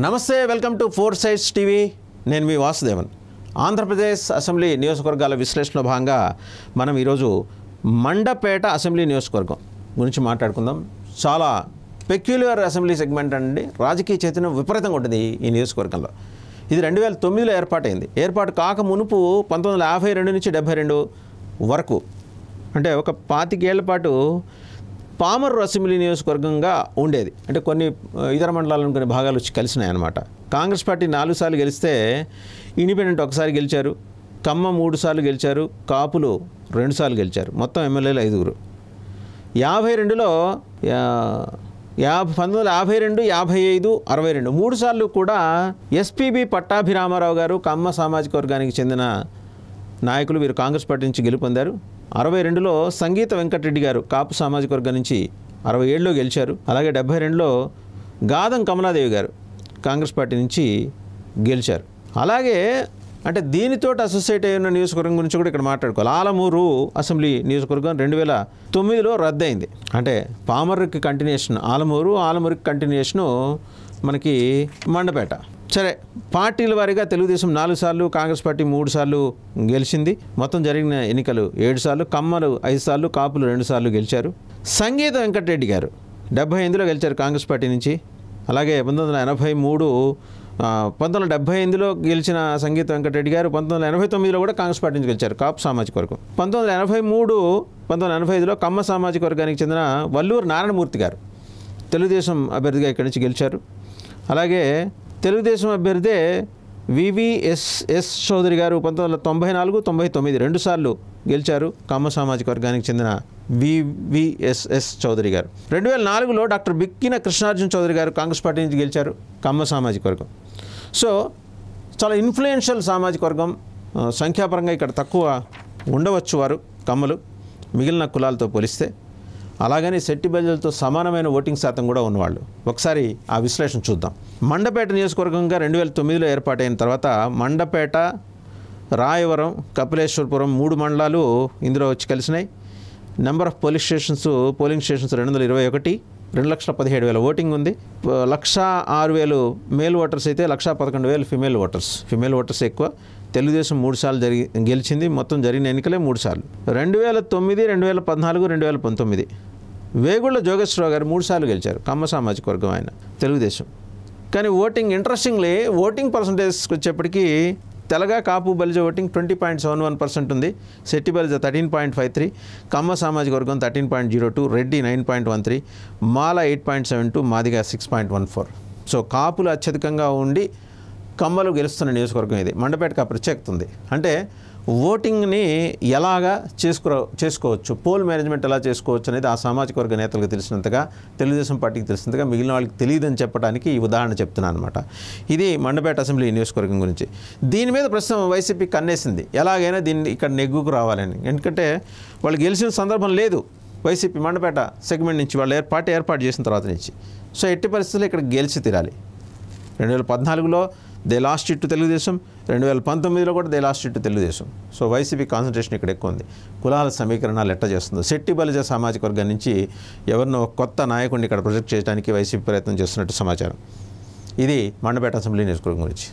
నమస్తే, welcome to four sides TV. నేను మీ Vasudevan. Andhra Pradesh assembly నియోజకవర్గాల విశ్లేషణలో భాగంగా మనం ఈరోజు మండపేట అసెంబ్లీ నియోజకవర్గం గురించి మాట్లాడుకుందాం. చాలా పెక్యులర్ అసెంబ్లీ సెగ్మెంట్ అండి. రాజకీయ చైతన్యం విపరీతంగా ఉంటుంది ఈ నియోజకవర్గంలో. ఇది 2009లో ఏర్పాటైంది. ఏర్పాటు కాక మునుపు 1952 నుంచి 72 వరకు, అంటే ఒక 25 ఏళ్ల పాటు పామర్రు అసెంబ్లీ నియోజకవర్గంగా ఉండేది. అంటే కొన్ని ఇతర మండలాలను కొన్ని భాగాలు వచ్చి కలిసినాయి అన్నమాట. కాంగ్రెస్ పార్టీ 4 సార్లు గెలిస్తే ఇండిపెండెంట్ ఒకసారి గెలిచారు, కమ్మ 3 సార్లు గెలిచారు, కాపులు 2 సార్లు గెలిచారు. మొత్తం ఎమ్మెల్యేలు 5. 52లో 1952, 55, 62 3 సార్లు కూడా ఎస్పీబీ పట్టాభిరామారావు గారు కమ్మ సామాజిక వర్గానికి చెందిన నాయకులు, వీరు కాంగ్రెస్ పార్టీ నుంచి గెలుపొందారు. 62లో సంగీత వెంకటరెడ్డి గారు కాపు సామాజిక వర్గం నుంచి 67లో గెలిచారు. అలాగే 72లో గాదం కమలాదేవి గారు కాంగ్రెస్ పార్టీ నుంచి గెలిచారు. అలాగే అంటే దీనితో అసోసియేట్ అయిన నియోజకవర్గం గురించి కూడా ఇక్కడ మాట్లాడుకోవాలి. ఆలమూరు అసెంబ్లీ నియోజకవర్గం 2009లో రద్దయింది. అంటే పామర్రుకి కంటిన్యూషన్ ఆలమూరుకి కంటిన్యూషను మనకి మండపేట. సరే, పార్టీల వారీగా తెలుగుదేశం 4 సార్లు, కాంగ్రెస్ పార్టీ 3 సార్లు గెలిచింది. మొత్తం జరిగిన ఎన్నికలు 7 సార్లు, కమ్మలు 5 సార్లు, కాపులు 2 సార్లు గెలిచారు. సంగీత వెంకటరెడ్డి గారు 78లో గెలిచారు కాంగ్రెస్ పార్టీ నుంచి. అలాగే 1978లో గెలిచిన సంగీత వెంకటరెడ్డి గారు 1989లో కూడా కాంగ్రెస్ పార్టీ నుంచి గెలిచారు కాపు సామాజిక వర్గం. 1985లో కమ్మ సామాజిక వర్గానికి చెందిన వల్లూరు నారాయణమూర్తి గారు తెలుగుదేశం అభ్యర్థిగా ఇక్కడి నుంచి గెలిచారు. అలాగే తెలుగుదేశం అభ్యర్థి వివిఎస్ఎస్ చౌదరి గారు 1994, 99 2 సార్లు గెలిచారు కమ్మ సామాజిక వర్గానికి చెందిన వివిఎస్ఎస్ చౌదరి గారు. 2004లో డాక్టర్ బిక్కిన కృష్ణార్జున చౌదరి గారు కాంగ్రెస్ పార్టీ నుంచి గెలిచారు కమ్మ సామాజిక వర్గం. సో చాలా ఇన్ఫ్లుయెన్షియల్ సామాజిక వర్గం. సంఖ్యాపరంగా ఇక్కడ తక్కువ ఉండవచ్చు వారు కమ్మలు మిగిలిన కులాలతో పోలిస్తే. అలాగని శెట్టి బెజలతో సమానమైన ఓటింగ్ శాతం కూడా ఉన్నవాళ్ళు. ఒకసారి ఆ విశ్లేషణ చూద్దాం. మండపేట నియోజకవర్గంగా 2009లో ఏర్పాటైన తర్వాత మండపేట, రాయవరం, కపిలేశ్వరపురం 3 మండలాలు ఇందులో వచ్చి కలిసినాయి. Number of polling stations 221, 2,17,000 voting ఉంది. 106,000 మేల్ ఓటర్స్ అయితే 111,000 ఫిమేల్ ఓటర్స్ ఎక్కువ. తెలుగుదేశం 3 సార్లు గెలిచింది. మొత్తం జరిగిన ఎన్నికలే 3 సార్లు. 2009, 2014, 2019 వేగుళ్ళ జోగేశ్వరరావు గారు 3 సార్లు గెలిచారు కమ్మ సామాజిక వర్గం ఆయన తెలుగుదేశం. కానీ ఇంట్రెస్టింగ్లీ ఓటింగ్ పర్సంటేజ్కి వచ్చేప్పటికీ తెలగ, కాపు, బలిజ ఓటింగ్ 20.71% ఉంది. శెట్టి బలిజ 13.53, కమ్మ సామాజిక వర్గం 13.02, రెడ్డి 9.13, మాల 8.72, మాదిగ 6.14. సో కాపులు అత్యధికంగా ఉండి కమ్మలు గెలుస్తున్న నియోజకవర్గం ఇది. మండపేటకు ఆ ప్రత్యేకత ఉంది. అంటే ఓటింగ్ని ఎలాగా చేసుకోవచ్చు, పోల్ మేనేజ్మెంట్ ఎలా చేసుకోవచ్చు అనేది ఆ సామాజిక వర్గ నేతలకు తెలిసినంతగా, తెలుగుదేశం పార్టీకి తెలిసినంతగా మిగిలిన వాళ్ళకి తెలియదని చెప్పడానికి ఈ ఉదాహరణ చెప్తున్నాను అనమాట. ఇది మండపేట అసెంబ్లీ నియోజకవర్గం గురించి. దీని మీద ప్రస్తుతం వైసీపీ కన్నేసింది, ఎలాగైనా దీన్ని ఇక్కడ నెగ్గుకు రావాలని. ఎందుకంటే వాళ్ళు గెలిచిన సందర్భం లేదు వైసీపీ మండపేట సెగ్మెంట్ నుంచి, వాళ్ళు పార్టీ ఏర్పాటు చేసిన తర్వాత నుంచి. సో ఎట్టి పరిస్థితుల్లో ఇక్కడ గెలిచి తీరాలి. 2014లో they lost it to Telugu Desam, 2019లో కూడా they lost it to Telugu Desam. So YCP concentration ఇక్కడ ఎక్కువ ఉంది. కులాల సమీకరణాలు ఎట్లా చేస్తుందో, శెట్టి బలిజ సామాజిక వర్గం నుంచి ఎవరినో కొత్త నాయకుడిని ఇక్కడ ప్రొజెక్ట్ చేయడానికి వైసీపీ ప్రయత్నం చేస్తున్నట్టు సమాచారం. ఇది మండపేట అసెంబ్లీ నియోజకవర్గం గురించి.